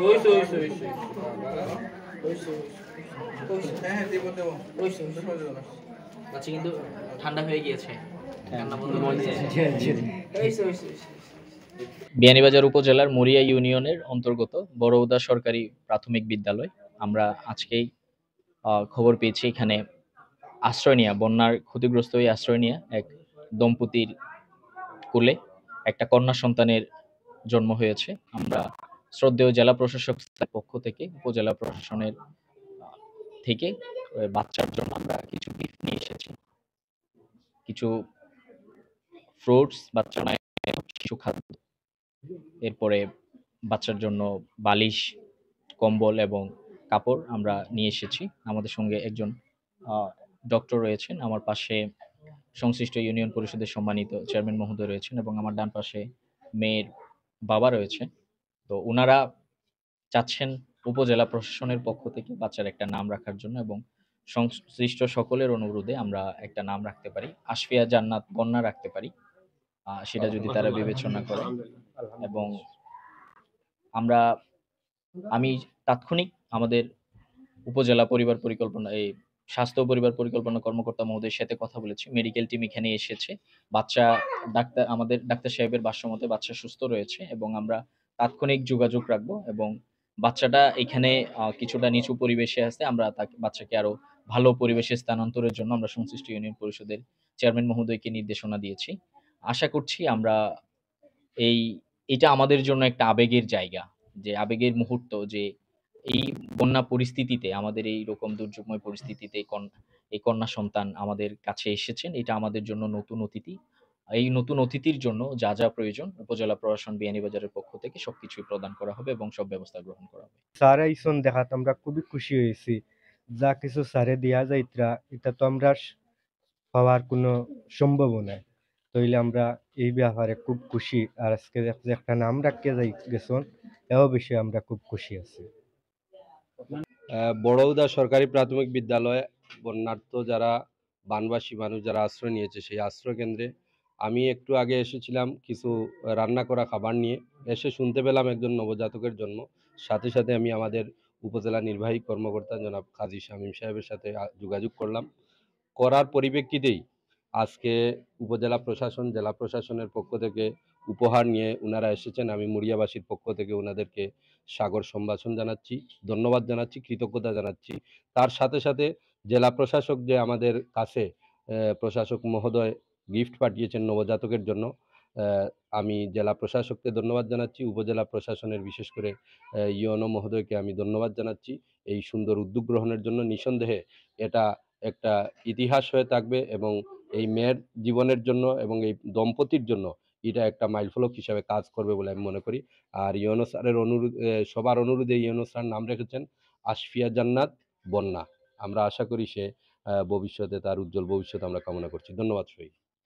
ওইসে ওইসে ওইসে ওইসে ওইসে হ্যাঁ হ্যাঁ দেবো দেবো ওইসে বাচ্চা কিন্তু ঠান্ডা হয়ে গিয়েছে, কান্না বন্ধ করে দিয়েছে। ওইসে ওইসে ওইসে বিয়ানীবাজার উপজেলার মরিয়া ইউনিয়নের অন্তর্গত বড়উদা সরকারি প্রাথমিক বিদ্যালয়। আমরা আজকেই খবর পেয়েছি এখানে আশ্রয় নেয়া, বন্যার ক্ষতিগ্রস্ত হয়ে আশ্রয় নেয়া এক দম্পতির কোলে একটা কন্যা সন্তানের জন্ম হয়েছে। আমরা শ্রদ্ধেয় জেলা প্রশাসক পক্ষ থেকে, উপজেলা প্রশাসনের থেকে বাচ্চার জন্য আমরা কিছু গিফট নিয়ে এসেছি। কিছু ফ্রুটস, বাচ্চা নয় শিশু খাদ্য, এরপরে বাচ্চার জন্য বালিশ, কম্বল এবং কাপড় আমরা নিয়ে এসেছি। আমাদের সঙ্গে একজন ডক্টর রয়েছেন, আমার পাশে সংশ্লিষ্ট ইউনিয়ন পরিষদের সম্মানিত চেয়ারম্যান মহোদয় রয়েছেন এবং আমার ডান পাশে মেয়ের বাবা রয়েছে। তো উনারা চাচ্ছেন উপজেলা প্রশাসনের পক্ষ থেকে বাচ্চার একটা নাম রাখার জন্য, এবং সংশ্লিষ্ট সকলের অনুরোধে আমরা একটা নাম রাখতে পারি, আশফিয়া জান্নাত বন্যা রাখতে পারি, সেটা যদি তারা বিবেচনা করে। এবং আমরা আমি তাৎক্ষণিক আমাদের উপজেলা পরিবার পরিকল্পনা এই স্বাস্থ্য ও পরিবার পরিকল্পনা কর্মকর্তা মহোদয়ের সাথে কথা বলেছি। মেডিকেল টিম এখানে এসেছে। বাচ্চা আমাদের ডাক্তার সাহেবের ভাষ্যমতে বাচ্চা সুস্থ রয়েছে এবং আমরা তাৎক্ষণিক যোগাযোগ রাখবো, এবং বাচ্চাটা এখানে কিছুটা নিচু পরিবেশে আছে। আমরা বাচ্চাকে আরো ভালো পরিবেশে স্থানান্তরের জন্য আমরা সংশ্লিষ্ট ইউনিয়ন পরিষদের চেয়ারম্যান মহোদয়কে নির্দেশনা দিয়েছি। আশা করছি আমরা এই এটা আমাদের জন্য একটা আবেগের জায়গা, যে আবেগের মুহূর্ত, যে এই বন্যা পরিস্থিতিতে, আমাদের এইরকম দুর্যোগময় পরিস্থিতিতে এই কন্যা সন্তান আমাদের কাছে এসেছেন। এটা আমাদের জন্য নতুন অতিথি। এই নতুন অতিথির জন্য যা যা প্রয়োজন উপজেলা প্রশাসন বিয়ানীবাজারের পক্ষ থেকে সবকিছুই প্রদান করা হবে এবং সব ব্যবস্থা গ্রহণ করা হবে। স্যার আইসন দেখাত আমরা খুবই খুশি হয়েছি। যা কিছু স্যারে দেয়া যাইতরা এটা তো আমরা পাওয়ার কোনো সম্ভাবনা, তইলে আমরা এই ব্যাপারে খুব খুশি। আর আজকে যে একটা নাম রাখিয়ে যাই গেছন, এও বিষয়ে আমরা খুব খুশি আছি। বড়উদা সরকারি প্রাথমিক বিদ্যালয়ে বন্যার্থ যারা বানবাসী মানুষ যারা আশ্রয় নিয়েছে, সেই আশ্রয় কেন্দ্রে আমি একটু আগে এসেছিলাম কিছু রান্না করা খাবার নিয়ে। এসে শুনতে পেলাম একজন নবজাতকের জন্ম। সাথে সাথে আমি আমাদের উপজেলা নির্বাহী কর্মকর্তা জনাব কাজী শামীম সাহেবের সাথে যোগাযোগ করলাম। করার পরিপ্রেক্ষিতেই আজকে উপজেলা প্রশাসন, জেলা প্রশাসনের পক্ষ থেকে উপহার নিয়ে ওনারা এসেছেন। আমি মুড়িয়াবাসীর পক্ষ থেকে ওনাদেরকে সাগর সম্ভাষণ জানাচ্ছি, ধন্যবাদ জানাচ্ছি, কৃতজ্ঞতা জানাচ্ছি। তার সাথে সাথে জেলা প্রশাসক যে আমাদের কাছে প্রশাসক মহোদয় গিফট পাঠিয়েছেন নবজাতকের জন্য, আমি জেলা প্রশাসককে ধন্যবাদ জানাচ্ছি। উপজেলা প্রশাসনের বিশেষ করে ইউএনও মহোদয়কে আমি ধন্যবাদ জানাচ্ছি এই সুন্দর উদ্যোগ গ্রহণের জন্য। নিঃসন্দেহে এটা একটা ইতিহাস হয়ে থাকবে এবং এই মেয়ের জীবনের জন্য এবং এই দম্পতির জন্য এটা একটা মাইলফলক হিসাবে কাজ করবে বলে আমি মনে করি। আর ইউএনও স্যারের সবার অনুরোধে ইউএনও স্যার নাম রেখেছেন আশফিয়া জান্নাত বন্যা। আমরা আশা করি সে ভবিষ্যতে তার উজ্জ্বল ভবিষ্যৎ আমরা কামনা করছি। ধন্যবাদ সবাইকে।